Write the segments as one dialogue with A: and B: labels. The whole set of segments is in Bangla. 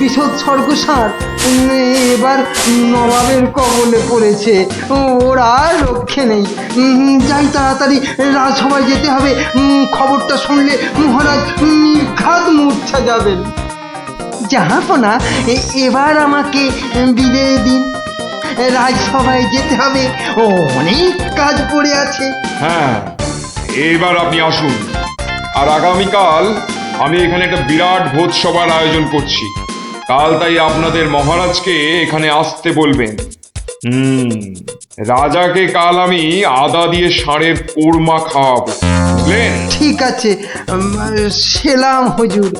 A: বিষদ স্বর্গসার এবার নবাবের কবলে পড়েছে। ওর আর রক্ষে নেই। যাই তাড়াতাড়ি, রাজসভায় যেতে হবে। খবরটা শুনলে মহারাজ নির্ঘাত মূর্ছা যাবেন। জাহাপনা, এবার আমাকে বিদায় দিন। রাজসভায় যেতে হবে, অনেক কাজ পড়ে আছে।
B: হ্যাঁ, এবার আপনি আসুন। আর আগামীকাল আমি এখানে একটা বিরাট ভোজসভার আয়োজন করছি। কাল তাই আপনাদের মহারাজকে এখানে আসতে বলবেন। রাজাকে কাল আমি আদা দিয়ে ষাঁড়ের কোরমা খাওয়াবো, বুঝলেন?
A: ঠিক আছে, সেলাম হুজুর।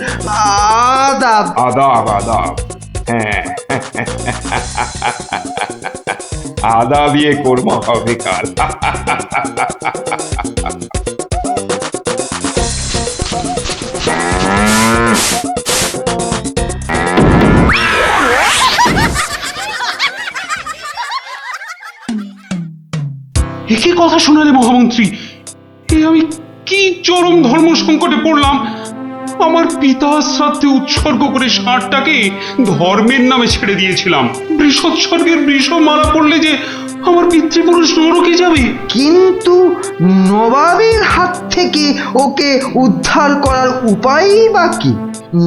A: আদাব।
B: আদাব আদাব। হ্যাঁ, আদা দিয়ে কোরমা হবে কাল।
C: একই কথা শোনালে মহামন্ত্রী, এ আমি কি চরম ধর্ম সংকটে পড়লাম। আমার পিতার শ্রাদ্ধে উৎসর্গ করে ষাঁড়টাকে ধর্মের নামে ছেড়ে দিয়েছিলাম। বৃষৎসর্গের বৃষ মারা পড়লে যে আমার পিতৃপুরুষ নরকে যাবে।
A: কিন্তু নবাবের হাত থেকে ওকে উদ্ধার করার উপায়ই বা কি?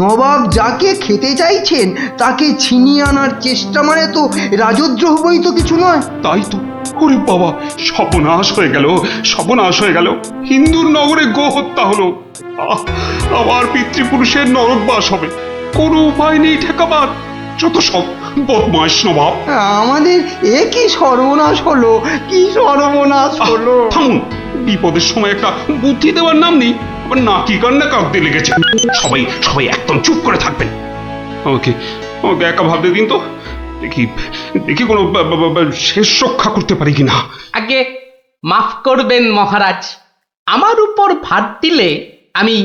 A: নবাব যাকে খেতে চাইছেন তাকে ছিনিয়ে আনার চেষ্টা মানে তো রাজদ্রোহ বই তো কিছু নয়।
C: তাই তো। ওরে বাবা, সর্বনাশ হয়ে গেল, সর্বনাশ হয়ে গেল। হিন্দুর নগরে গো হত্যা হলো। আমার পিতৃপুরুষের নরকবাস হবে। কোনো উপায় নেই ঠেকাবার। যত সব বদমাইশ নবাব।
A: আমাদের এ কি সর্বনাশ হলো, কি সর্বনাশ হলো!
C: থামুন, বিপদের সময় একটা বুদ্ধি দেওয়ার নাম নেই। আবার নাকি কান্না কাঁদতে লেগেছে। সবাই সবাই একদম চুপ করে থাকবেন। আমাকে আমাকে একা ভাবতে দিন তো। দেখি দেখি কোনো শেষ রক্ষা করতে পারি কিনা।
D: আগে মাফ করবেন মহারাজ, আমার উপর ভার দিলে আমি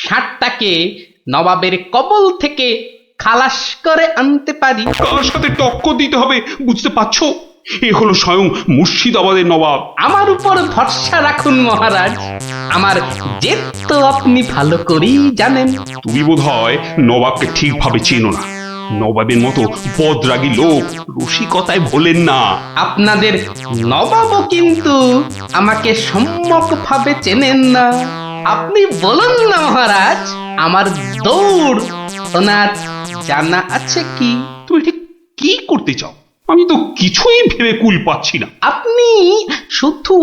D: ষাঁড়টাকে নবাবের কবল থেকে খালাস করে আনতে পারি।
C: কার সাথে টক্কর দিতে হবে বুঝতে পারছো? এ হলো স্বয়ং মুর্শিদাবাদের নবাব।
D: আমার উপর ভরসা রাখুন মহারাজ, আমার জেদ তো আপনি ভালো করেই জানেন।
C: তুমি বোধহয় নবাবকে ঠিকভাবে চেনো না। নবাবের মতো বদরাগী লোক রসিকতায় ভোলেন না।
D: আপনাদের নবাবও কিন্তু আমাকে সম্যকভাবে চেনেন না। আপনি বলুন না মহারাজ, আমার দৌড় ওনার জানা আছে কি?
C: তুমি ঠিক কি করতে চাও? আমি তো কিছুই ভেবে কুল পাচ্ছি না।
D: আপনি শুধু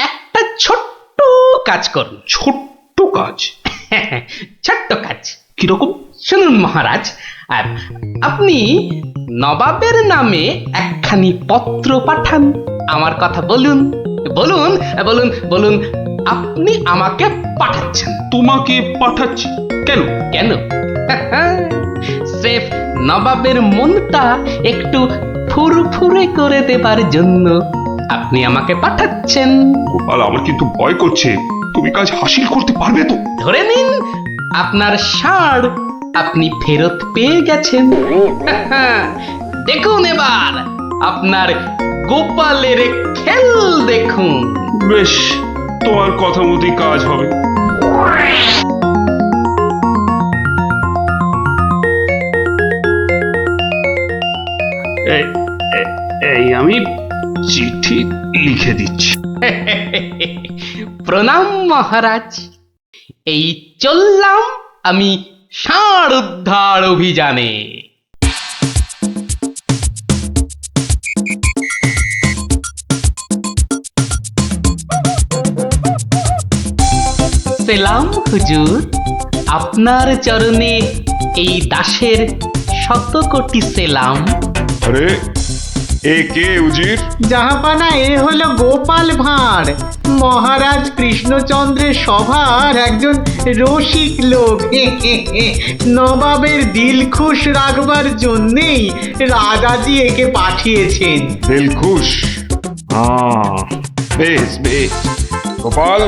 D: একটা ছোট্ট কাজ করুন।
C: ছোট্ট কাজ?
D: ছোট্ট কাজ
C: কিরকম?
D: শুনুন মহারাজ, আপনি নবাবের নামে একখানি পত্র পাঠান। আমার কথা বলুন, বলুন বলুন বলুন, আপনি আমাকে পাঠাচ্ছেন।
C: তোমাকে পাঠাচ্ছি? কেন?
D: কেন? স্রেফ নবাবের মনটা একটু ফুরফুরে করে দেবার জন্য আপনি আমাকে পাঠাচ্ছেন।
C: গোপাল, আমার কিন্তু ভয় করছে। তুমি কাজ হাসিল করতে পারবে তো?
D: ধরে নিন আপনার ষাঁড় আপনি ফেরত পেয়ে গেছেন। দেখুন এবার আপনার গোপালের খেল দেখুন।
C: বেশ, তোমার কথা মতোই কাজ হবে। এই আমি চিঠি লিখে দিচ্ছি।
D: প্রণাম মহারাজ, এই চললাম আমি ষাঁড় উদ্ধার অভিযানে। সেলাম হুজুর, আপনার চরণে এই দাসের শত কোটি সেলাম।
B: আরে, এ কে উজির?
E: জাহাপানা, এ হলো গোপাল ভাঁড়, মহারাজ কৃষ্ণচন্দ্রের সভার একজন রসিক লোক। নবাবের দিল খুশ রাখবার জন্যেই রাজাজি একে পাঠিয়েছেন।
B: দিলখুশ? হ্যাঁ, বেশ বেশ। গোপাল,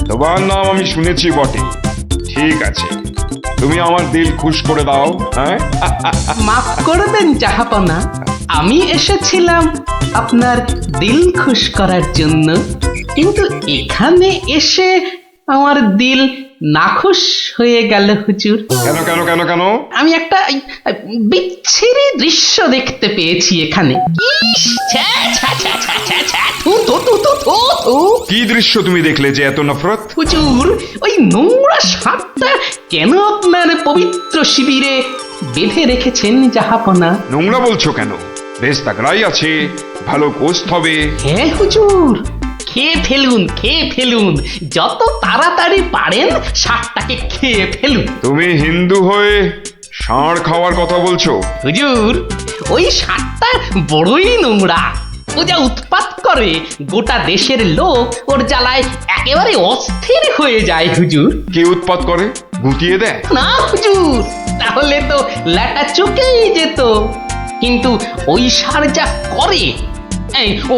B: তোমার নাম আমি শুনেছি বটে। ঠিক আছে, তুমি আমার দিল খুশ করে দাও। হ্যাঁ,
D: মাফ করবেন জাহাপনা, আমি এসেছিলাম আপনার দিল খুশ করার জন্য, কিন্তু এখানে এসে আমার দিল নাখুশ হয়ে গেল হুজুর।
B: কেন কেন কেন কেন?
D: আমি একটা বিচ্ছিরি দৃশ্য দেখতে পেয়েছি এখানে। ইস, ছ্যা, ছ্যা, ছ্যা, ছ্যা, ছ্যা, ছ্যা, থু, থু, থু, থু, থু, থু।
B: কি দৃশ্য তুমি দেখলে যে এত নফরত?
D: হুজুর, ওই নোংরা সাপটা কেন আপনার পবিত্র শিবিরে বেঁধে রেখেছেন জাহাপনা?
B: নোংরা বলছো কেন? বেশ তাগড়াই আছে, ভালো গোস্ত হবে।
D: হ্যাঁ হুজুর, খেয়ে ফেলুন, খেয়ে ফেলুন, যত তাড়াতাড়ি পারেন সাপটাকে খেয়ে ফেলুন।
B: তুমি হিন্দু হয়ে ষাঁড় খাওয়ার কথা বলছো?
D: হুজুর, ওই সাপটা বড়ই নোংরা। ও যা উৎপাত করে, গোটা দেশের লোক ওর জ্বালায় একেবারে অস্থির হয়ে যায় হুজুর।
B: কে উৎপাত করে? গুটিয়ে দেয়?
D: না হুজুর, তাহলে তো ল্যাটা চুকেই যেত। কিন্তু ওই সার যা করে, এই ও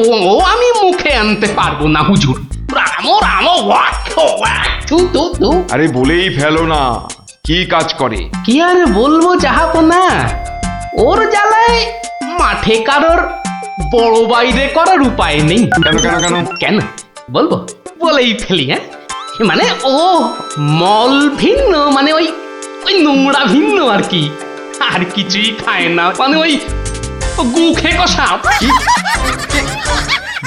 D: আমি মুখে আনতে পারবো না হুজুর। রামো রামো ওয়াক ওয়াক, থু থু থু।
B: আরে বলেই ফেলো না, কি কাজ করে?
D: কি আর বলবো জাহাপনা, ওর জ্বালায় মাঠে কারোর বড় বাইরে করার উপায় নেই।
B: কেন কেন কেন?
D: কেন বলবো? বলেই ফেলি। হ্যাঁ, মানে ও মল ভিন্ন, মানে ওই ওই নোংরা ভিন্ন আর কি। আর কিছুই খায় না, মানে ওই গু খেকো সাপ।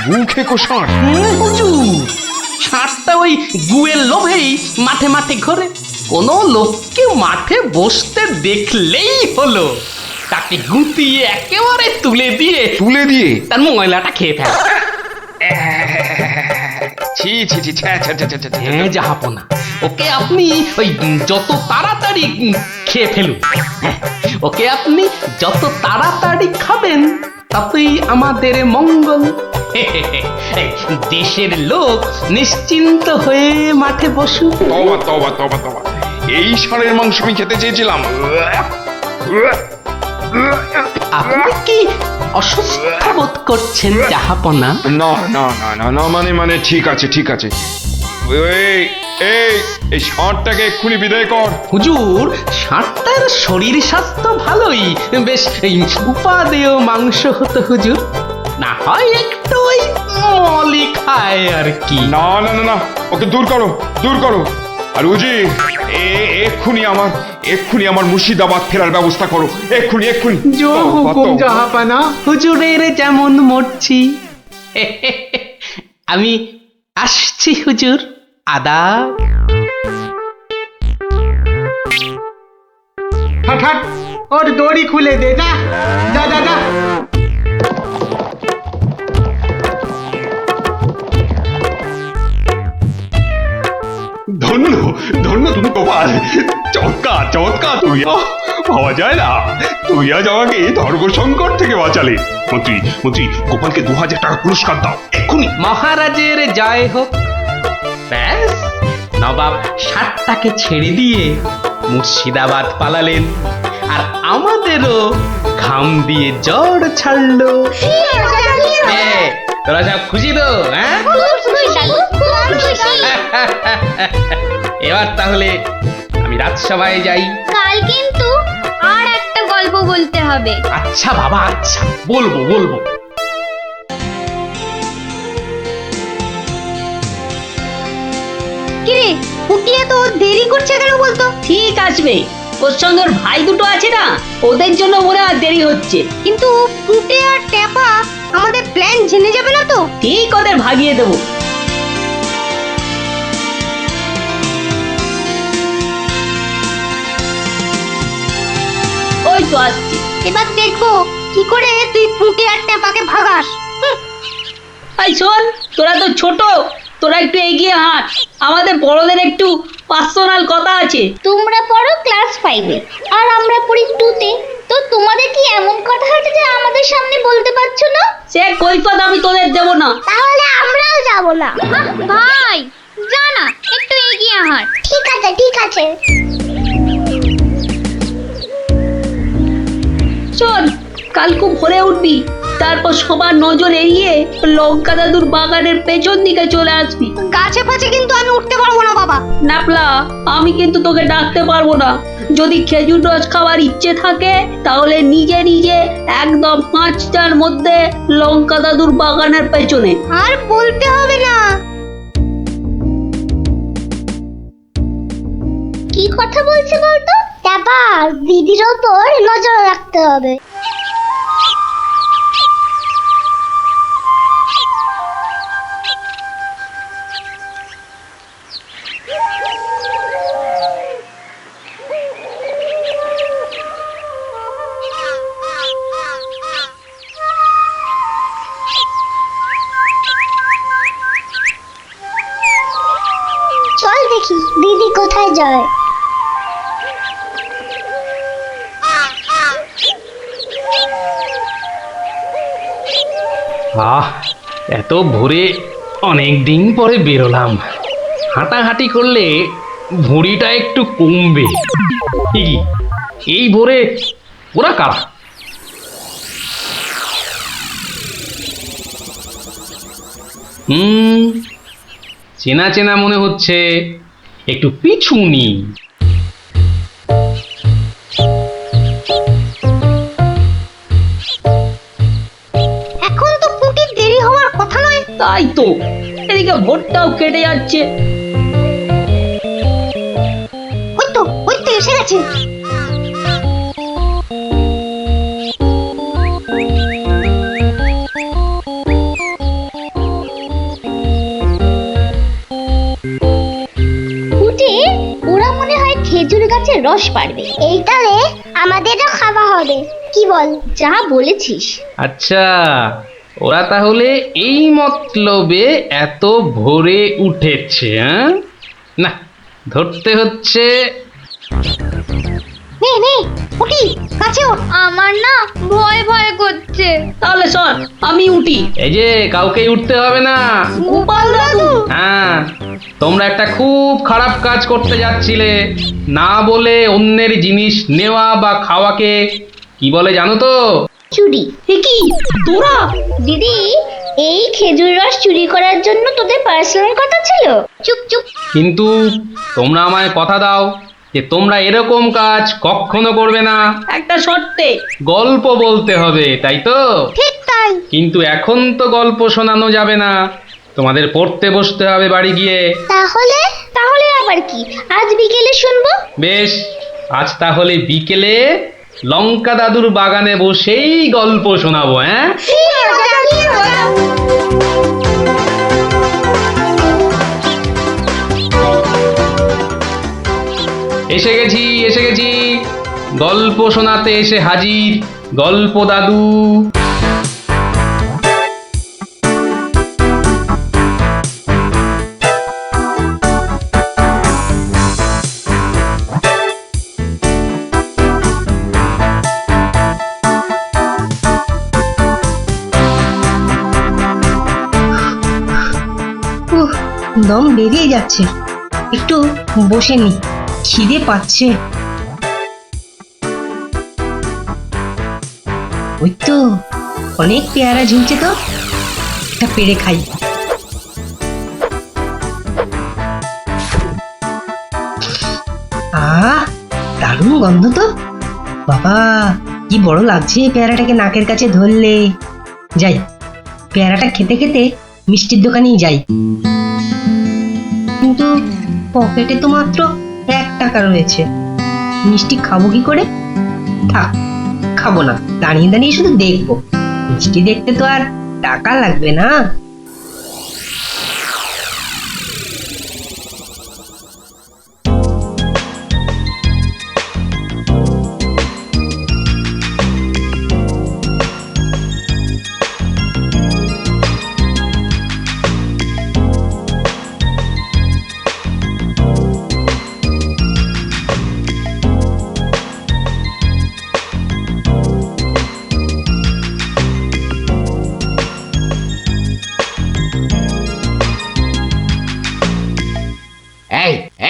B: গু খেকো ষাঁড়?
D: হুজুর, সাপটা ওই গুয়ের লোভেই মাঠে মাঠে ঘোরে। কোনো লোককে মাঠে বসতে দেখলেই হলো তাকে গুটিয়ে একেবারে তুলে দিয়ে
B: তুলে দিয়ে?
D: তার ময়লাটা খেয়ে ফেলে।
B: ছি ছি ছি, ছ্যা, ছ্যা, ছ্যা, ছ্যা, ছ্যা, ছ্যা।
D: হ্যাঁ জাহাপনা, ওকে আপনি ওই যত তাড়াতাড়ি খেয়ে ফেলুন। হ্যাঁ, ওকে আপনি যত তাড়াতাড়ি খাবেন ততই আমাদের মঙ্গল। এই, দেশের লোক নিশ্চিন্ত হয়ে মাঠে বসুক।
B: তবা তবা তবা তবা, এই ষাঁড়ের মাংস আমি খেতে চেয়েছিলাম।
D: আপনি কি অসুস্থ বোধ করছেন জাহাপনা?
B: না না না না না, মানে মানে ঠিক আছে ঠিক আছে। এই এই এই ষাঁড়টাকে এক্ষুনি বিদায় কর।
D: হুজুর, ষাঁড়টার শরীর স্বাস্থ্য ভালোই, বেশ এই উপাদেয় মাংস হতো হুজুর। না হয় একটু ওই মলি খায় আর কি।
B: না না না না, ওকে দূর করো দূর করো। আর উজি, এক্ষুনি আমার মুর্শিদাবাদ ফেরার ব্যবস্থা করো, এক্ষুনি এক্ষুনি।
E: জো হুকুম
B: তবা, তবা।
E: জাহাপানা।
D: হুজুরের যেমন মরছি। আমি আসছি হুজুর, আদাব।
E: হাট হাট, ওর দড়ি খুলে দে, যা যা যা যা।
C: ধন্য ধন্য তুমি গোপাল, চমৎকার চমৎকার তুমি। ভাবা যায় না, তুই আজ আমাকে ধর্ম সংকট থেকে বাঁচালে। মন্ত্রী মন্ত্রী, গোপালকে 2000 টাকা পুরস্কার দাও এক্ষুনি।
D: মহারাজের জয় হোক। ব্যাস, নবাব ষাটটাকে ছেড়ে দিয়ে মুর্শিদাবাদ পালালেন, আর আমাদেরও ঘাম দিয়ে জ্বর ছাড়লো। তোরা সব খুশি তো? হ্যাঁ, এবার তাহলে আমি রাজসভায় যাই।
F: কাল কিন্তু আর একটা গল্প বলতে হবে।
D: আচ্ছা বাবা, আচ্ছা, বলবো বলবো।
F: কিরে, পুটিয়া তো দেরি করছে কেন বলতো?
G: ঠিক আসবে, ওর সঙ্গে ওর ভাই দুটো আছে না, ওদের জন্য ওরা আর দেরি হচ্ছে।
F: কিন্তু পুটে আর টেপা আমাদের প্ল্যান জেনে যাবে না তো?
G: ঠিক ওদের ভাগিয়ে দেবো। ওই তো আসছি।
F: এবার দেখবো কি করে তুই পুটে আর টেপাকে ভাগাস।
G: এই শোন, তোরা তো ছোট, তোরা একটু এগিয়ে হাঁট, আমাদের বড়দের একটু পার্সোনাল কথা আছে।
F: তোমরা পড়ো ক্লাস 5-এ আর আমরা পড়ি 2-তে, তো তোমাদের কি এমন কথা আছে যে আমাদের সামনে বলতে পারছো না?
G: সে কৈফত আমি তোদের দেবো না।
F: তাহলে আমরাও যাব না। ভাই জানা, একটু এগিয়ে হাঁট। ঠিক আছে ঠিক আছে।
G: শোন, কাল খুব ভোরে উঠবি, তারপর সবার নজর এড়িয়ে লঙ্কা দাদুর বাগানের পেছন দিকে চলে আসবি।
F: গাছে ফাছে কিন্তু আমি উঠতে পারবো না বাবা।
G: নাপলা, আমি কিন্তু তোকে ডাকতে পারবো না। যদি খেজুর রস খাওয়ার ইচ্ছে থাকে তাহলে নিজে নিজে একদম 5টার মধ্যে লঙ্কা দাদুর বাগানের পেছনে।
F: আর বলতে হবে না। কি কথা বলছে বলতো? ব্যাপার দিদির ওপর নজর রাখতে হবে। চল দেখি দিদি কোথায় যায়।
D: আহ, এত ভোরে অনেক দিন পরে বেরোলাম। হাঁটাহাঁটি করলে ভুঁড়িটা একটু কমবে। কি, এই ভোরে ওরা কারা? চেনা চেনা মনে হচ্ছে, একটু পিছু নি।
F: এখন তো পুটির দেরি হওয়ার কথা নয়।
G: তাই তো, এদিকে ভোটটাও কেটে যাচ্ছে।
F: ওই তো এসে গেছে। পুটি, ওরা মনে হয় খেজুর গাছের রস পাড়বে। এইটারে আমাদেরও খাওয়া হবে, কি বল? যা বলেছিস।
D: আচ্ছা, ওরা তাহলে এই মতলবে এত ভোরে উঠেছে, হ্যাঁ? না, ধরতে হচ্ছে।
F: নে নে পুটি, কাছে ওঠ। আমার না ভয় ভয় করছে।
G: তাহলে সর, আমি উঠি।
D: এই যে, কাউকেই উঠতে হবে না।
G: গোপাল দাদু,
D: হ্যাঁ, তোমরা একটা খুব খারাপ কাজ করতে যাচ্ছিলে। না বলে অন্যের জিনিস নেওয়া বা খাওয়াকে কি বলে জানো তো?
F: চুরি।
G: এ কি তোরা?
F: দিদি, এই খেজুর রস চুরি করার জন্য তোদের পার্সোনাল কথা ছিল? চুপ চুপ।
D: কিন্তু তোমরা আমায় কথা দাও যে তোমরা এরকম কাজ কখনো করবে না।
G: একটা শর্তে।
D: গল্প বলতে হবে, তাই তো?
F: ঠিক তাই।
D: কিন্তু এখন তো গল্প শোনানো যাবে না, তোমাদের পড়তে বসতে হবে বাড়ি গিয়ে।
F: তাহলে তাহলে আবার কি? আজ বিকেলে শুনবো।
D: বেশ, আজ তাহলে বিকেলে লঙ্কা দাদুর বাগানে বসেই গল্প শোনাবো, হ্যাঁ?
F: কি মজা, কি মজা।
D: এসে গেছি, এসে গেছি, গল্প শোনাতে এসে হাজির গল্প দাদু।
H: দম বেরিয়ে যাচ্ছে, একটু বসে নি, খিদে পাচ্ছে। ওই তো অনেক পেয়ারা ঝুলছে, তো একটা পেড়ে খাই। আহ, দারুণ গন্ধ তো। বাবা, কি বড় লাগছে পেয়ারাটাকে নাকের কাছে ধরলে। যাই, পেয়ারাটা খেতে খেতে মিষ্টির দোকানেই যাই। কিন্তু পকেটে তো মাত্র 1 টাকা রয়েছে, মিষ্টি খাবো কি করে? থাক, খাবো না, দাঁড়িয়ে দাঁড়িয়ে শুধু দেখবো। মিষ্টি দেখতে তো আর টাকা লাগবে না।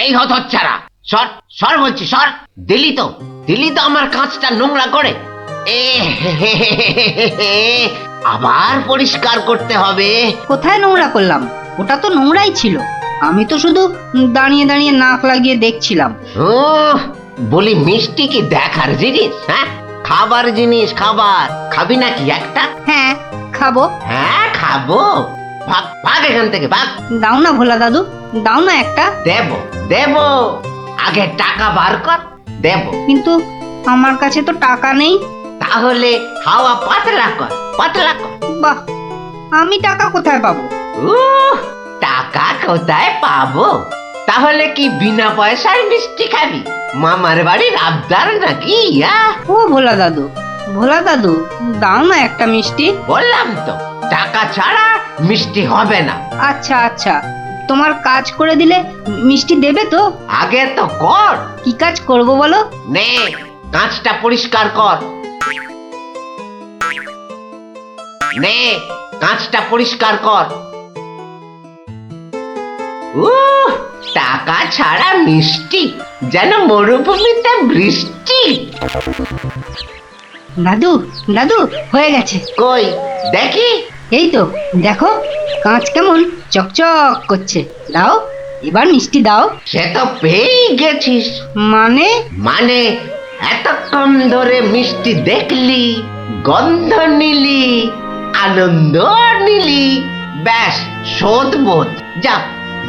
I: এই হতচ্ছাড়া, সর সর বলছি, সর। দিলি তো আমার কাঁচটা নোংরা করে। আবার পরিষ্কার করতে হবে।
H: কোথায় নোংরা করলাম? ওটা তো নোংরাই ছিল, আমি তো শুধু দাঁড়িয়ে দাঁড়িয়ে নাক লাগিয়ে দেখছিলাম।
I: বলি, মিষ্টি কি দেখার জিনিস? হ্যাঁ, খাবার জিনিস। খাবার খাবি নাকি একটা?
H: হ্যাঁ, খাবো।
I: হ্যাঁ, খাবো। ভাগ ভাগ এখান থেকে, ভাগ।
H: দাও না ভোলা দাদু, দাও না একটা।
I: দেব দেব, আগে টাকা বার কর, দেব।
G: কিন্তু আমার কাছে তো টাকা নেই।
I: তাহলে হাওয়া পাতলা কর, পাতলা কর।
G: বাহ, আমি টাকা কোথায় পাবো?
I: টাকা কোথায় পাবো? তাহলে কি বিনা পয়সায় মিষ্টি খাবি? মামার বাড়ির আবদার নাকি?
G: ও ভোলা দাদু, ভোলা দাদু, দাও না একটা মিষ্টি।
I: বললাম তো, টাকা ছাড়া মিষ্টি হবে না।
G: আচ্ছা আচ্ছা, তোমার কাজ করে দিলে মিষ্টি দেবে তো?
I: আগে তো কর।
G: কি কাজ করব বলো?
I: নে, কাঁচটা পরিষ্কার কর। নে, কাঁচটা পরিষ্কার কর। টাকা ছাড়া মিষ্টি যেন মরুভূমিতে বৃষ্টি।
G: দাদু, দাদু, হয়ে গেছে।
I: কই দেখি।
G: এই তো দেখো, কাঁচ কেমন চকচক করছে। দাও, এবার মিষ্টি দাও।
I: সে তো পেয়েই গেছিস।
G: মানে?
I: মানে এতক্ষণ ধরে মিষ্টি দেখলি, গন্ধ নিলি, আনন্দ নিলি, ব্যাস শোধ বোধ। যা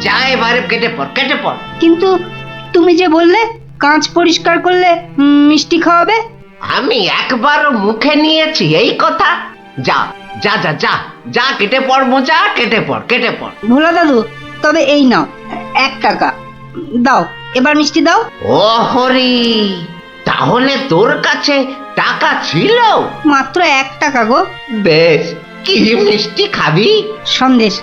I: যা, এবারে কেটে পড়, কেটে পড়।
G: কিন্তু তুমি যে বললে কাঁচ পরিষ্কার করলে মিষ্টি খাওয়াবে।
I: আমি একবারও মুখে নিয়েছি এই কথা? যা যা যা যা যা, কেটে পড় মোজা, কেটে পড়, কেটে পড়।
G: ভোলা দাদু, তবে এই নাও 1 টাকা দাও, এবার মিষ্টি দাও।
I: ও হরি, তাহলে তোর কাছে টাকা ছিল?
G: মাত্র 1 টাকা গো।
I: বেশ, কি মিষ্টি খাবি?
G: সন্দেশ,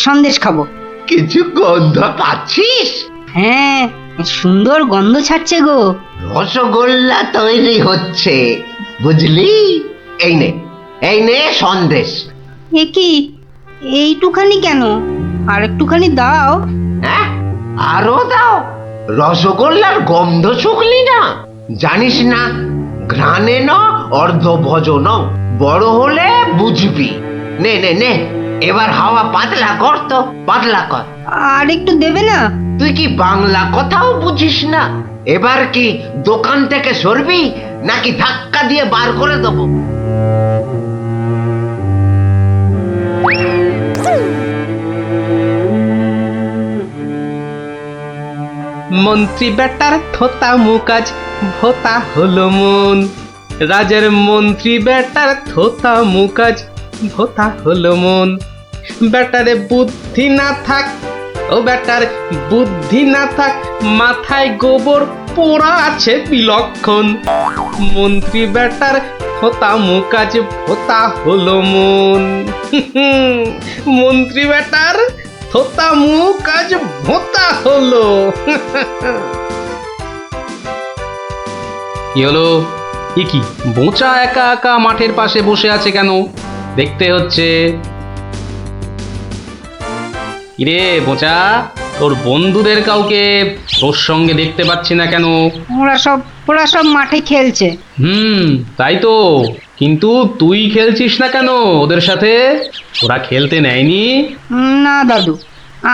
G: সন্দেশ খাবো।
I: কিছু গন্ধ পাচ্ছিস?
G: হ্যাঁ, সুন্দর গন্ধ ছাড়ছে গো।
I: রসগোল্লা তৈরি হচ্ছে, বুঝলি? এই নে, এই নে সন্দেশ।
G: এ কি, এইটুখানি কেন? আর একটুখানি দাও।
I: হ্যাঁ, আরো দাও। রসগোল্লার গন্ধ শুকলি না? জানিস না, ঘ্রাণে ন অর্ধ ভজন, বড় হলে বুঝবি। নে নে নে, এবার হাওয়া পাতলা কর তো, পাতলা কর।
G: আর একটু দেবে না?
I: তুই কি বাংলা কথাও বুঝিস না? এবার কি দোকান থেকে সরবি, নাকি ধাক্কা দিয়ে বার করে দেবো?
D: মন্ত্রী বেটার থোতা মুকাজ ভোতা হলো মন। রাজার মন্ত্রী বেটার থোতা মুকাজ ভোতা হলো মন। বেটারে বুদ্ধি না থাক, ও বেটার বুদ্ধি না থাক, মাথায় গোবর পোড়া আছে বিলক্ষণ। মন্ত্রী বেটার থোতা মুকাজ ভোতা হলো মন। মন্ত্রী বেটার থোতা মুখ আজ ভোতা হলো। কি হলো? কি বোঁচা একা একা মাঠের পাশে বসে আছে কেন? দেখতে হচ্ছে। কিরে বোঁচা, তোর বন্ধুদের কাউকে তোর সঙ্গে দেখতে পাচ্ছি না কেন?
G: ওরা সব মাঠে খেলছে।
D: তাই তো, কিন্তু তুই খেলছিস না কেন ওদের সাথে? ওরা খেলতে নেয়নি?
G: না দাদু,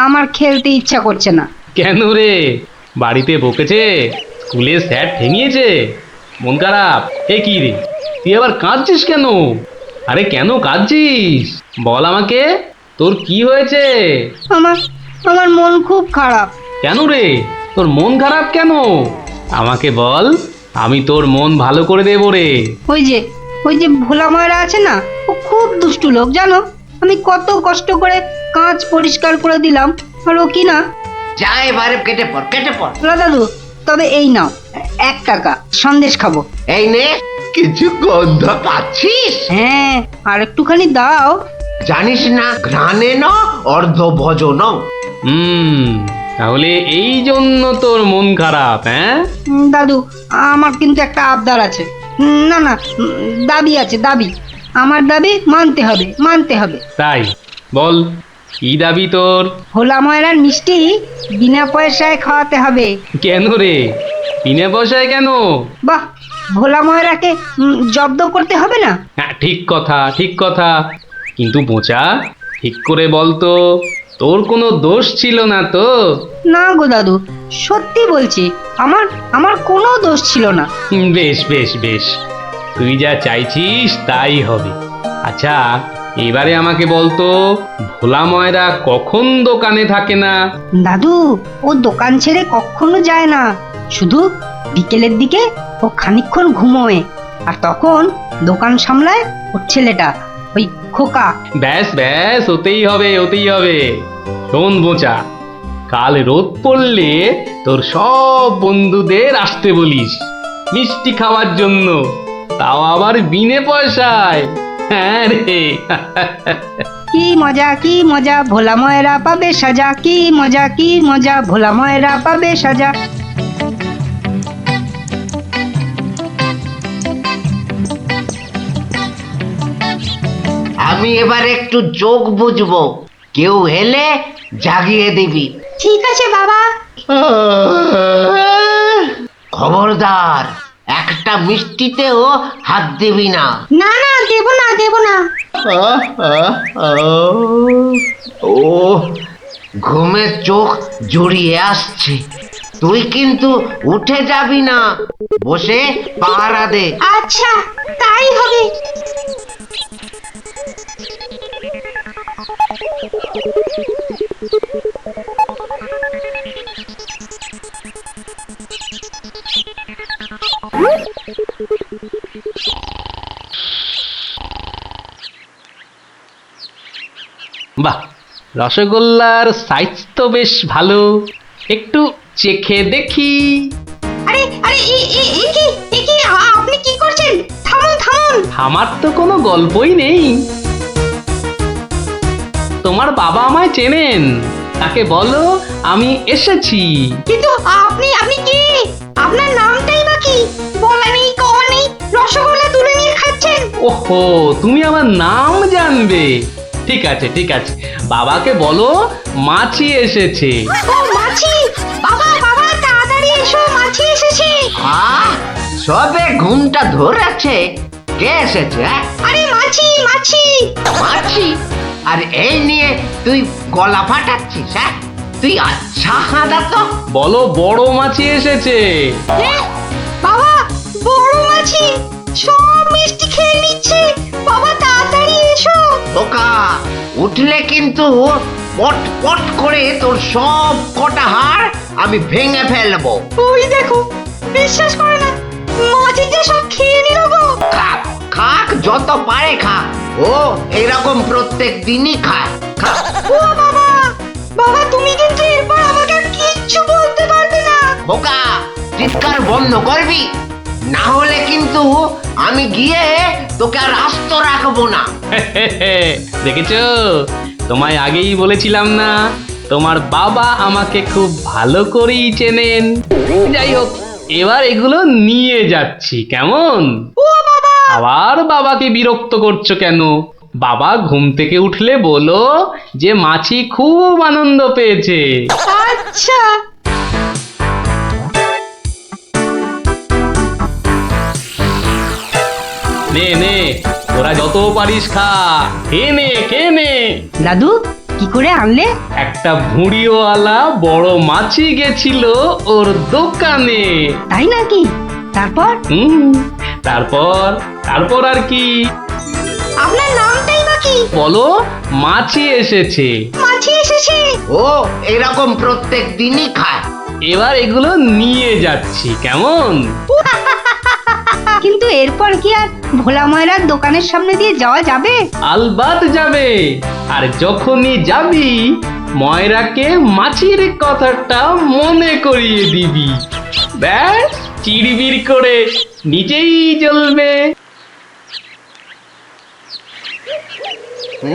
G: আমার খেলতে ইচ্ছা করছে না।
D: কেন রে, বাড়িতে বকেছে? স্কুলে স্যার ঠেঙিয়েছে? মন খারাপ? এ কি রে, তুই আবার কাঁদছিস কেন? আরে কেন কাঁদছিস বল আমাকে, তোর কি হয়েছে?
G: আমার মন খুব খারাপ।
D: কেন রে, তোর মন খারাপ কেন? আমাকে বল, আমি তোর মন ভালো করে দেবো রে।
G: ওই যে ভোলা ময়রা আছে না, ও খুব দুষ্টু লোক জানো। আমি কত কষ্ট করে কাঁচ পরিষ্কার করে দিলাম, আর ও কি না।
I: যা, এবারে কেটে পড়, কেটে পড়।
G: ভোলা দাদু, তবে এই নাও 1 টাকা, সন্দেশ খাবো।
I: এই নে, কিছু গন্ধ পাচ্ছিস?
G: হ্যাঁ, আর একটুখানি দাও।
I: জানিস না, ঘ্রাণে ন অর্ধ ভজন।
D: তাহলে এই জন্য তোর মন খারাপ? হ্যাঁ
G: দাদু, আমার কিন্তু একটা আবদার আছে। না না, দাবি আছে, দাবি। আমার দাবি মানতে হবে, মানতে হবে।
D: তাই বল, কি দাবি তোর?
G: ভোলা ময়রার মিষ্টি বিনা পয়সায় খাওয়াতে হবে।
D: কেন রে, বিনা পয়সায় কেন?
G: বাহ, ভোলা ময়রাকে জব্দ করতে হবে না?
D: হ্যাঁ, ঠিক কথা, ঠিক কথা। কিন্তু বোঁচা, ঠিক করে বলতো, তোর কোনো দোষ ছিল না তো?
G: না গো দাদু, সত্যি বলছি, আমার কোনো দোষ ছিল না।
D: বেশ বেশ বেশ, তুই যা চাইছিস তাই হবে। আচ্ছা, এবারে আমাকে বলতো, ভোলা ময়রা কখন দোকানে থাকে না?
G: দাদু, ও দোকান ছেড়ে কখনো যায় না।
H: শুধু বিকেলের দিকে ও খানিকক্ষণ ঘুমোয়, আর তখন দোকান সামলায় ওর ছেলেটা, ওই খোকা।
D: ব্যাস ব্যাস, ওতেই হবে ওতেই হবে। শোন বোচা, কাল রোদ পড়লে তোর সব বন্ধুদের আসতে বলিস মিষ্টি খাওয়ার জন্য, তাও আবার বিনে পয়সায়। হ্যাঁ রে।
H: কি মজা ভোলা ময়রা পাবে সাজা, কি মজা ভোলা ময়রা পাবে সাজা।
I: আমি এবার একটু চোখ বুঝবো, কেউ এলে জাগিয়ে দিবি।
H: ঠিক আছে বাবা।
I: খবরদার, একটা মিষ্টিতেও হাত দিবি না।
H: না না, দেব না।
I: ও ঘুমের চোখ জড়িয়ে আসছে, তুই কিন্তু উঠে যাবি না, বসে পাহারা দে।
H: আচ্ছা, তাই হবে।
D: বাহ, রসগোল্লার সাইজ তো বেশ ভালো, একটু চেখে দেখি।
H: আরে আপনি কি করছেন? থামুন।
D: আমার তো কোনো গল্পই নেই। তোমার বাবা আমায় চেনেন, তাকে বলো আমি এসেছি।
H: কিন্তু আপনি কি? আপনার নামটাই বা কি? বলা নেই, কওয়া নেই, রসগোল্লা তুলে নিয়ে খাচ্ছেন।
D: ওহো, তুমি আমার নাম জানবে? ঠিক আছে ঠিক আছে, বাবাকে বলো মাছি এসেছে।
H: ও মাছি! বাবা তাড়াতাড়ি এসো, মাছি এসেছে।
I: সবে ঘুমটা ধরেছে, কে এসেছে?
H: আরে মাছি!
I: মাছি? আর এই নিয়ে তুই গলা ফাটাচ্ছিস? হ্যাঁ, তুই আচ্ছা হাঁদা তো।
D: বলো বড় মাছি এসেছে।
H: বাবা, বড় মাছি সব মিষ্টি খেয়ে নিচ্ছে। বাবা তাড়াতাড়ি এসো।
I: বোকা, উঠলে কিন্তু পট পট করে তোর সব কটা হাড় আমি ভেঙে ফেলবো।
H: ওই দেখো, বিশ্বাস করে না, মাছি যে সব খেয়ে নিল গো।
I: খাক যত পারে খাক, ও এরকম প্রত্যেক দিনই খায়।
H: ও বাবা তুমি কিন্তু এরপর আমাকে কিচ্ছু বলতে পারবে না।
I: বোকা, চিৎকার বন্ধ করবি, না হলে কিন্তু আমি গিয়ে তোকে আর আস্ত রাখবো না।
D: দেখেছো, তোমায় আগেই বলেছিলাম না, তোমার বাবা আমাকে খুব ভালো করেই চেনেন। যাই হোক, এবার এগুলো নিয়ে যাচ্ছি, কেমন? আবার বাবাকে বিরক্ত করছো কেন? বাবা ঘুম থেকে উঠলে বলো যে মাছি খুব আনন্দ পেয়েছে।
H: আচ্ছা।
D: নে তোরা যত পারিস খা, খেয়ে নে।
H: দাদু, কি করে আনলে?
D: একটা ভুঁড়িওয়ালা বড় মাছি গেছিল ওর দোকানে।
H: তাই নাকি? তারপর?
D: তারপর আর কি?
H: আপনার নামটাই বা কি?
D: বলো মাছি এসেছে।
I: ও এরকম প্রত্যেক দিনই খায়।
D: এবার এগুলো নিয়ে যাচ্ছি, কেমন?
H: কিন্তু এরপর কি আর ভোলা ময়রার দোকানের সামনে দিয়ে যাওয়া যাবে?
D: আলবাত যাবে। আর যখনই যাবি, ময়রাকে মাছির কথাটা মনে করিয়ে দিবি। ব্যাস, চিড়বির করে নিজেই জ্বলবে।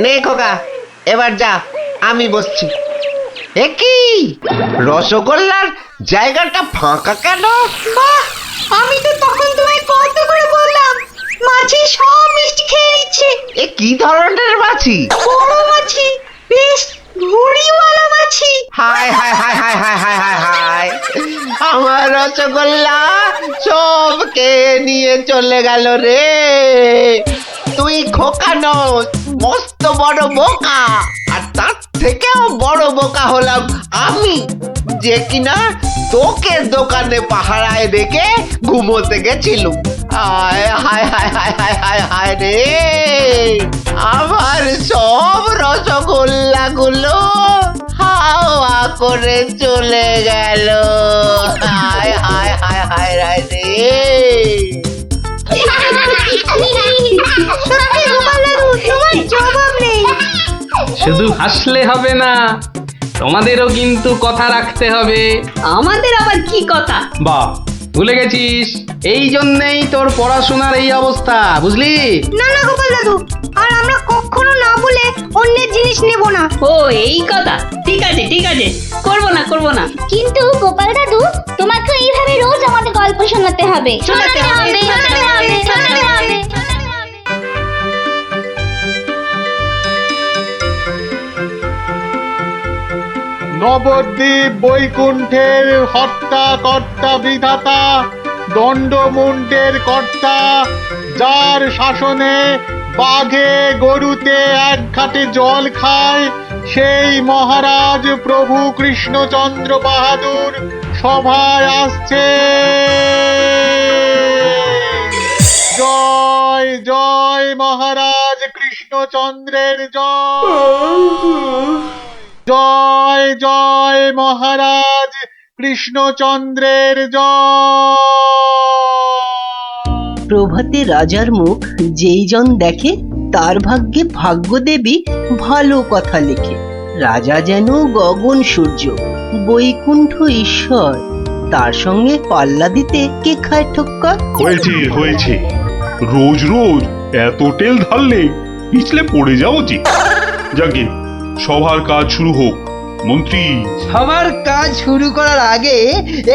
I: নে খোকা, এবার যা, আমি বসছি। কি রসগোল্লার জায়গাটা ফাঁকা কেন?
H: আমি তো তখন তোমায় কত করে বললাম, মাছি সব মিষ্টি খেয়ে নিচ্ছে।
I: এ কি ধরনের মাছি?
H: বড় মাছি, বেশ ভুঁড়িওয়ালা মাছি।
I: হায় হায় হায় হায় হায় হায় হায় হায়, আমার রসগোল্লা সব খেয়ে নিয়ে চলে গেল রে। তুই খোকা নস, মস্ত বড় বোকা। আর তার থেকেও বড় বোকা হলাম আমি, যে কিনা তোকে দোকানে পাহারায় রেখে ঘুমোতে গেছিলুম। হায় হায় হায় হায় হায় হায় হায় রে, আমার সব রসগোল্লা গুলো হাওয়া করে চলে গেল। হায় হায় হায় হায় হায় রে।
D: শুধু হাসলে হবে না, তোমাদেরও কিন্তু কথা রাখতে হবে।
G: আমাদের আবার কি কথা?
D: বাহ, ভুলে গেছিস? এই জন্যেই তোর পড়াশোনার এই অবস্থা, বুঝলি?
H: না না গোপাল দাদু, আর আমরা কখনো না বলে অন্যের জিনিস নেব না।
G: ও এই কথা, ঠিক আছে ঠিক আছে, করবো না করবো না।
F: কিন্তু গোপাল দাদু, তোমাকে এইভাবে রোজ আমাদের গল্প শোনাতে হবে।
G: শোনাতে হবে, শোনাতে হবে, শোনাতে হবে।
J: নবদ্বীপ বৈকুণ্ঠের হর্তা কর্তা বিধাতা, দণ্ডমুণ্ডের কর্তা, যার শাসনে বাঘে গরুতে এক ঘাটে জল খায়, সেই মহারাজ প্রভু কৃষ্ণচন্দ্র বাহাদুর সভায় আসছে। জয় জয় মহারাজ কৃষ্ণচন্দ্রের জয়। জয় জয় মহারাজ কৃষ্ণচন্দ্রের জয়।
H: প্রভাতে রাজার মুখ যেই জন দেখে, তার ভাগ্যে ভাগ্যদেবী ভালো কথা লেখে। রাজা যেন গগন সূর্য, বৈকুণ্ঠ ঈশ্বর, তার সঙ্গে পাল্লা দিতে কে খায় ঠক্কর?
C: হয়েছে হয়েছে, রোজ রোজ এত তেল ঢাললে পিছলে পড়ে যাবো যে। যাকে সবার কাজ শুরু হোক। মন্ত্রী,
A: সবার কাজ শুরু করার আগে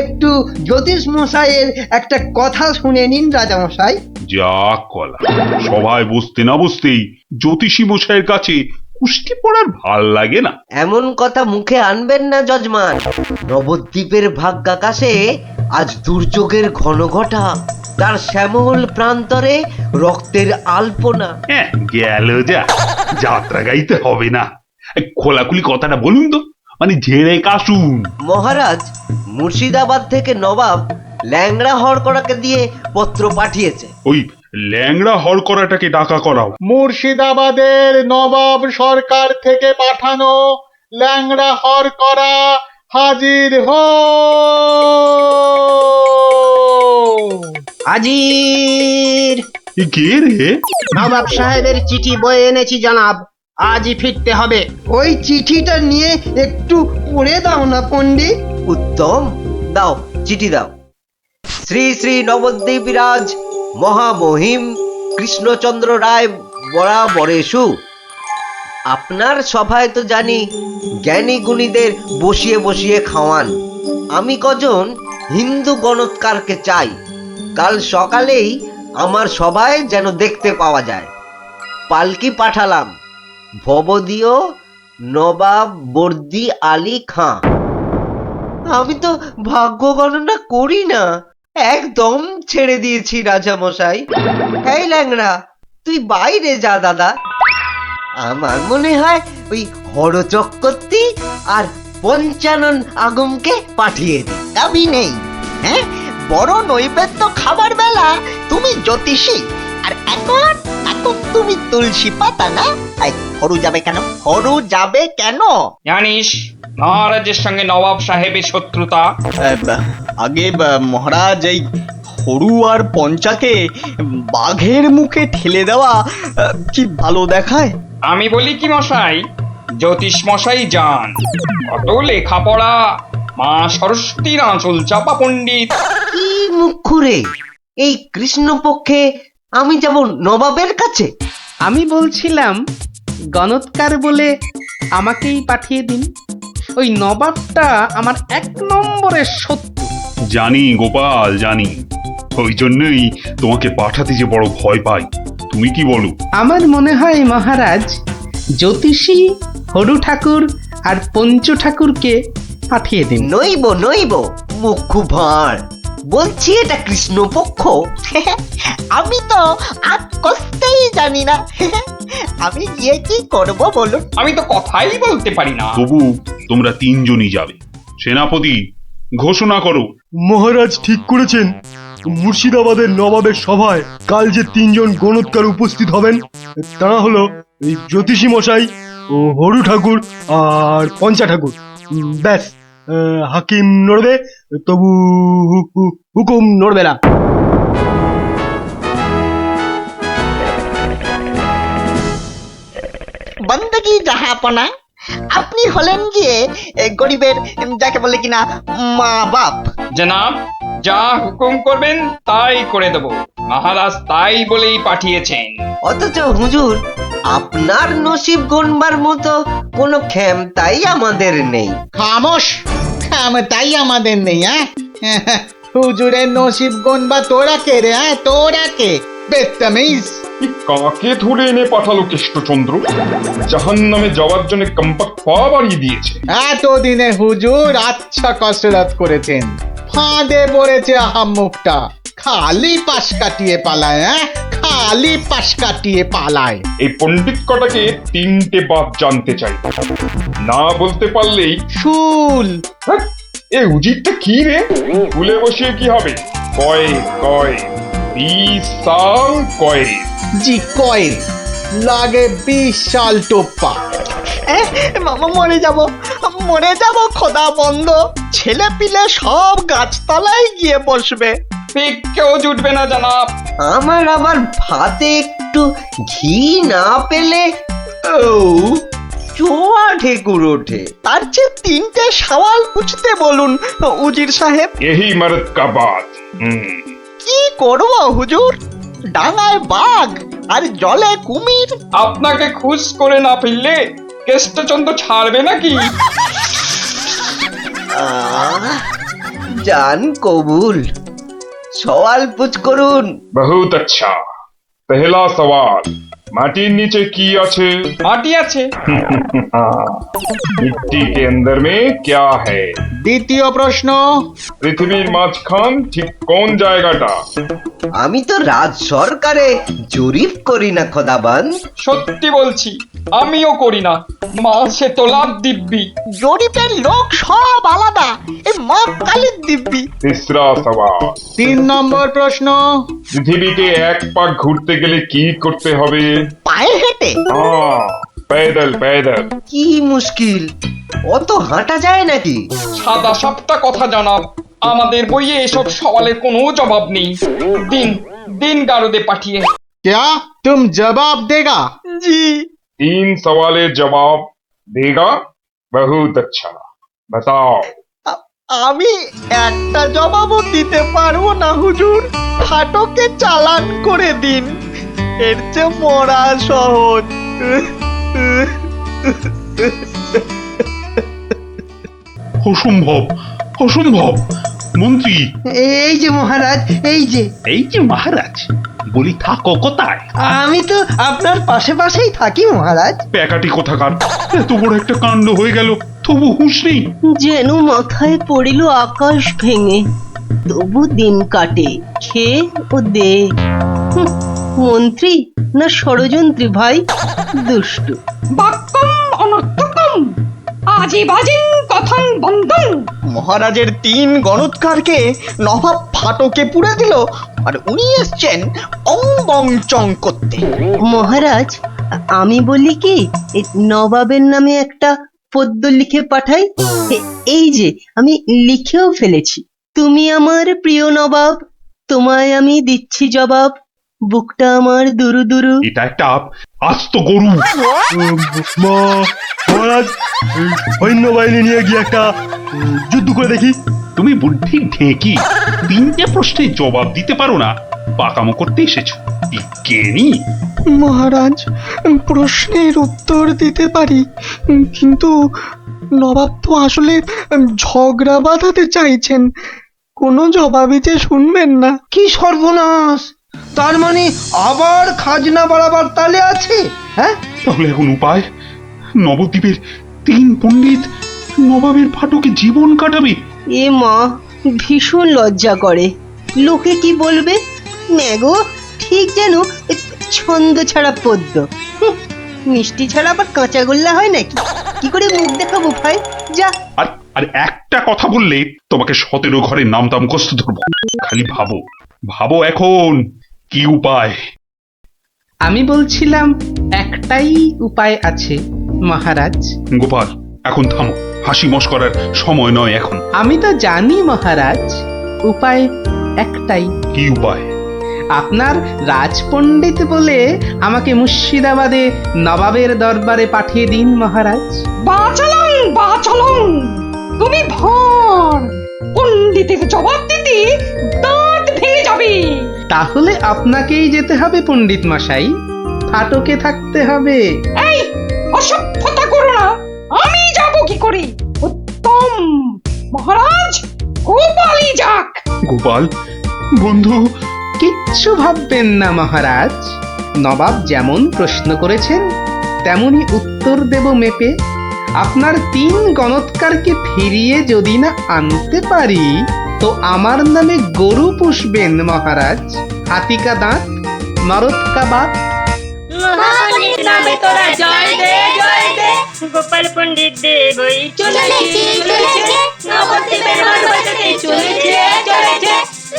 A: একটু জ্যোতিষ মশাইয়ের একটা কথা শুনে নিন রাজা মশাই।
C: যা কলা, সভায় বসতে না বসতেই জ্যোতিষী মশাইয়ের কাছে কুস্তি পড়ার ভাল লাগে না।
I: এমন কথা মুখে আনবেন না যজমান। নবদ্বীপের ভাগ্যাকাশে আজ দুর্যোগের ঘন ঘটা, তার শ্যামল প্রান্তরে রক্তের আলপনা।
C: হ্যাঁ, গেল যা, যাত্রা গাইতে হবে না। খোলাখুলি কথাটা বলুন তো, মানে ঝেড়ে কাশুন।
I: মহারাজ মুর্শিদাবাদ থেকে নবাব ল্যাংড়া হরকড়াকে দিয়ে পত্র পাঠিয়েছে।
C: ওই ল্যাংড়া হল করাটাকে ডাকা করাও।
J: মুর্শিদাবাদের নবাব সরকার থেকে পাঠানো ল্যাংড়া হরকড়া হাজির হো।
E: হাজির।
C: এ কে রে?
E: নবাব সাহেবের চিঠি বয়ে এনেছি জনাব, আজই ফিরতে হবে।
A: ওই চিঠিটা নিয়ে একটু পড়ে দাও না পণ্ডিত।
I: উত্তম, দাও চিঠি দাও। শ্রী শ্রী নবদ্বীপ রাজ মহামহিম কৃষ্ণচন্দ্র রায় বরাবরেশু। আপনার সভায় তো জানি জ্ঞানী গুণীদের বসিয়ে বসিয়ে খাওয়ান। আমি কজন হিন্দু গণৎকারকে চাই, কাল সকালেই আমার সভায় যেন দেখতে পাওয়া যায়। পালকি পাঠালাম, ভবদীয় নবাব বর্দি আলী খাঁ। আমি তো ভাগ্য গণনা করি না, একদম ছেড়ে দিয়েছি রাজা মশাই। এই ল্যাংড়া, তুই বাইরে যা দাদা। আমার মনে হয় ওই হরচক্রবর্তী আর পঞ্চানন আগমকে পাঠিয়ে দি।
E: দাবি নেই, হ্যাঁ, বড় নৈবেদ্য খাবার বেলা তুমি জ্যোতিষী, আর এখন এখন তুমি তুলসী পাতা না। হরু যাবে কেন? হরু যাবে কেন?
K: জানিস মহারাজের সঙ্গে নবাব সাহেবের শত্রুতা।
E: আগে মহারাজ, এই হরু আর পঞ্চাকে বাঘের মুখে ঠেলে দেওয়া কি ভালো দেখায়?
K: আমি বলি কি মশাই, জ্যোতিষ মশাই যান, কত লেখাপড়া, মা সরস্বতীর আঁচল চাপা পণ্ডিত।
I: কি মুখুরে, এই কৃষ্ণপক্ষে আমি যাব নবাবের কাছে?
D: আমি বলছিলাম গণৎকার বলে আমাকেই পাঠিয়ে দিন। ওই নবাবটা আমার 1 নম্বরের শত্রু।
C: জানি গোপাল, জানি, ওই জন্যই তোমাকে পাঠাতে যে বড় ভয় পাই। তুমি কি বলো?
D: আমার মনে হয় মহারাজ জ্যোতিষী হরু ঠাকুর আর পঞ্চু ঠাকুরকে পাঠিয়ে দিন।
I: নইব নইব, মুখু ভাঁড়, বলছি এটা কৃষ্ণপক্ষ।
E: আমি তো আজ কষতেই জানি না, আমি গিয়ে কি করব বলুন?
K: আমি তো কথাই বলতে পারি না।
C: তবু তোমরা 3 জনই যাবে। সেনাপতি, ঘোষণা করো।
L: মহারাজ ঠিক করেছেন, মুর্শিদাবাদের নবাবের সভায় কাল যে 3 জন গণৎকার উপস্থিত হবেন, তারা হলো এই জ্যোতিষী মশাই ও হরু ঠাকুর আর পঞ্চা ঠাকুর। ব্যাস হাকিম নড়বে, তবু হুকুম নড়বে না।
E: বন্দগি জাহাপনা, আপনি হলেন গিয়ে গরিবের যাকে বলে কিনা মা বাপ।
K: জনাব, যা হুকুম করবেন তাই করে দেব। মহারাজ তাই বলেই পাঠিয়েছেন।
I: অথচ হুজুর, আপনার নসিব গণবার মতো কোনো ক্ষমতাই আমাদের নেই।
J: খামোশ, তাই আমাদের নেই। হুজুরের নসিব গনবা তোরা কে রে? তোরা কে? বেত্তামিজ।
B: কাকে ধরে এনে পাঠালো কৃষ্ণচন্দ্র? জাহান নামে যাওয়ার জন্য কম্পাক পা বাড়িয়ে দিয়েছে।
J: এতদিনে হুজুর আচ্ছা কসরত করেছেন, ফাঁদে পড়েছে আহাম্মুকটা। খালি পাশ কাটিয়ে পালায়, খালি পাশ কাটিয়ে পালায়।
B: এই পণ্ডিত কটাকে 3টে বাপ জানতে চাই, না বলতে পারলেই
J: শুল।
B: হ্যাঁ, এ উজিরটা কি রে? ভুলে বসিয়ে কি হবে? কয় কয় 20 সাল কয়।
J: জি কয়েন লাগে 20 সাল টোপ্পা।
E: মামা মরে যাব খোদা বন্ধ। ছেলে পিলে সব গাছতলায় গিয়ে বসবে।
K: ঠিক কেউ জুটবে না জনাব।
I: আমার আবার ভাতে একটু ঘি না পেলে চোয়া ঠেকুর ওঠে।
E: তার চেয়ে 3টে সওয়াল পুছতে বলুন উজির সাহেব।
B: यही मर्द का बात।
E: কি করব হুজুর? ডাঙায় বাঘ আর জলে কুমির।
K: আপনাকে খুশ করে না ফেললে কেষ্টচন্দ্র ছাড়বে নাকি?
I: জান কবুল, সওয়াল পুছ করুন।
B: बहुत अच्छा। पहला सवाल, माटिर नीचे की আছে?
K: মাটি আছে।
B: मिट्टी के अंदर में क्या है?
J: দ্বিতীয় প্রশ্ন,
B: পৃথিবীর মাঝখান ঠিক কোন জায়গাটা?
I: আমি তো রাজ সরকারে জরিপ করি না খোদাবান।
K: সত্যি বলছি, আমিও করি না। মাসে তোলার দিব্যি।
E: জরিপের লোক সব আলাদা। এই মা কালীর দিব্যি।
B: तीसरा सवाल,
J: 3 নম্বর প্রশ্ন,
B: পৃথিবীকে এক পাক ঘুরতে গেলে কি করতে হবে?
E: পায়ে হেঁটে।
B: হ্যাঁ, पैदल पैदल।
I: কি মুশকিল, অত হাঁটা যায় নাকি?
K: সাদা সাপটা কথা জানাব, আমাদের বইয়ে এসব সওয়ালের কোনো জবাব নেই। দিন দিন গারদে পাঠিয়ে।
J: क्या तुम जवाब देगा?
E: জি।
B: 3 सवालेर जवाब देगा? बहुत अच्छा। बताओ।
E: আমি একটা জবাবও দিতে পারবো না হুজুর। ফাটকে চালান করে দিন, এর চেয়ে মরা সহজ।
C: অসম্ভব, অসম্ভব। মন্ত্রী,
A: এই যে মহারাজ, এই যে
C: এই যে মহারাজ, বলি থাকো কোথায়?
A: আমি তো আপনার পাশে পাশেই থাকি মহারাজ।
C: প্যাকাটি কোথাকার, এত বড় একটা কাণ্ড হয়ে গেল, তবু হুঁশ নেই।
G: যেন মাথায় পড়িল আকাশ ভেঙে, তবু দিন কাটে খেয়ে ও দে। মন্ত্রী না ষড়যন্ত্রী ভাই, দুষ্টু।
M: বাক্যম অনর্থকম আজে বাজেন কথন বন্ধন।
E: মহারাজের 3 গণৎকারকে নবাব ফাটকে পুড়ে দিল, আর উনি এসছেন অং বং চং করতে।
G: মহারাজ, আমি বলি কি, এই নবাবের নামে একটা পদ্য লিখে পাঠাই। এই যে আমি লিখেও ফেলেছি। তুমি আমার প্রিয় নবাব, তোমায় আমি দিচ্ছি জবাব, বুকটা আমার দুরু দুরু।
C: এটা একটা আস্ত গরু।
L: মহারাজ, সৈন্যবাহিনী নিয়ে গিয়ে একটা যুদ্ধ করে দেখি।
C: তুমি বুদ্ধি ঢেকি, 3টে প্রশ্নের জবাব দিতে পারো না, পাকামো করতে এসেছো। কেনি
E: মহারাজ, প্রশ্নের উত্তর দিতে পারি, কিন্তু নবাব তো আসলে ঝগড়া বাঁধাতে চাইছেন। কোনো জবাবই যে শুনবেন না।
A: কি সর্বনাশ! তার মানে আবার খাজনা বাড়াবার তালে আছে? হ্যাঁ,
C: তাহলে এখন উপায়? নবদ্বীপের 3 পণ্ডিত নবাবের ফাটকে জীবন কাটাবে।
G: এ মা, ভীষণ লজ্জা করে। লোকে কি বলবে? ম্যাগো, ঠিক যেন ছন্দ ছাড়া পদ্য। মিষ্টি ছাড়া আবার কাঁচা গোল্লা হয় নাকি? কি করে মুখ দেখাবো ভাই? যা।
C: আর একটা কথা বললে তোমাকে 17 ঘরে নাম দাম কষ্ট ধরবো। খালি ভাবো, ভাবো এখন কি উপায়।
D: আমি বলছিলাম একটাই উপায় আছে মহারাজ।
C: গোপাল, এখন থামো। হাসি মস্করার সময় নয় এখন।
D: আমি তো জানি মহারাজ, উপায় একটাই।
C: কি উপায়?
D: আপনার রাজপণ্ডিত বলে আমাকে মুর্শিদাবাদে নবাবের দরবারে পাঠিয়ে দিন মহারাজ।
M: বাঁচালাম বাঁচালাম, তুমি ভর পণ্ডিতের জবাব দিতে দাঁত ভেঙে যাবে।
D: তাহলে আপনাকেই যেতে হবে পণ্ডিত মশাই, ফাটকে থাকতে হবে।
M: এই অসভ্যতা করো না, আমি যাব কি করে? উত্তম, মহারাজ গোপালই যাক।
C: গোপাল বন্ধু,
D: কিচ্ছু ভাববেন না মহারাজ, নবাব যেমন প্রশ্ন করেছেন তেমনি উত্তর দেব মেপে। আপনার 3 গণৎকারকে ফিরিয়ে যদি না আনতে পারি তো আমার নামে গরু পুষবেন মহারাজ, হাতিকা দাঁত, মরদকা বাত।
F: গোপাল পণ্ডিত দেব চলেছে নবদ্বীপের মান বাঁচাতে চলেছে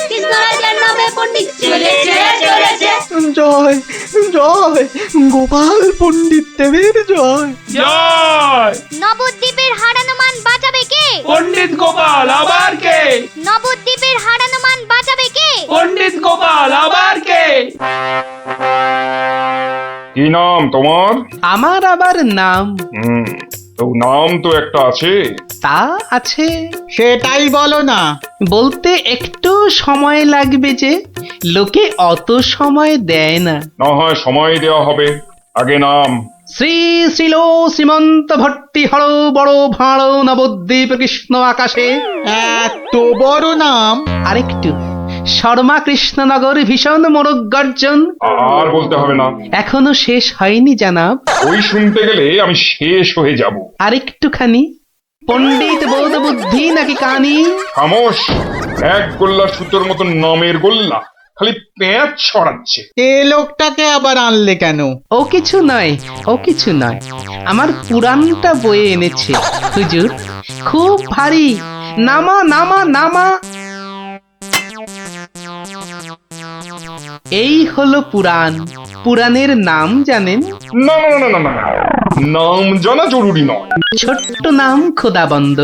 F: কৃষ্ণরাজার নামে পণ্ডিত চলেছে।
L: জয় জয় গোপাল পণ্ডিত দেবের জয়।
C: জয়!
F: নবদ্বীপের হারানো মান বাঁচাবে কে?
C: পণ্ডিত গোপাল আবার কে?
F: নবদ্বীপের হারানো মান বাঁচাবে কে?
C: পণ্ডিত গোপাল আবার কে?
B: কি নাম তোমার?
D: আমার আবার নাম?
B: তো নাম তো একটা আছে।
D: তা আছে,
J: সেটাই বলো না।
D: বলতে একটু সময় লাগবে যে, লোকে অত সময় দেয় না।
B: না হয় সময় দেওয়া হবে, আগে নাম।
D: শ্রী শ্রীল শ্রীমন্ত ভট্টি হর বড় ভাঁড় নবদ্বীপ কৃষ্ণ আকাশে।
J: এত বড় নাম?
D: আরেকটু, শর্মা কৃষ্ণনগর ভীষণ মোরগ গর্জন।
B: আর বলতে হবে না,
D: এখনো শেষ হয়নি জানাব।
B: ওই শুনতে গেলে আমি শেষ হয়ে যাব।
D: আরেকটুখানি, পণ্ডিত বোধ বুদ্ধি নাকি কানি?
B: খামোশ, এক গোল্লার সুতোর মতো নামের গোল্লা, খালি পেঁচ ছড়াচ্ছে।
J: এ লোকটাকে আবার আনলে কেন?
D: ও কিছু নয়, ও কিছু নয়, আমার পুরাণটা বয়ে এনেছে হুজুর, খুব ভারী। নামা নামা নামা। এই হলো পুরাণ। পুরাণের নাম জানেন?
B: না না না না না, নাম জানা জরুরি নয়।
D: ছোট্ট নাম খোদাবন্দ,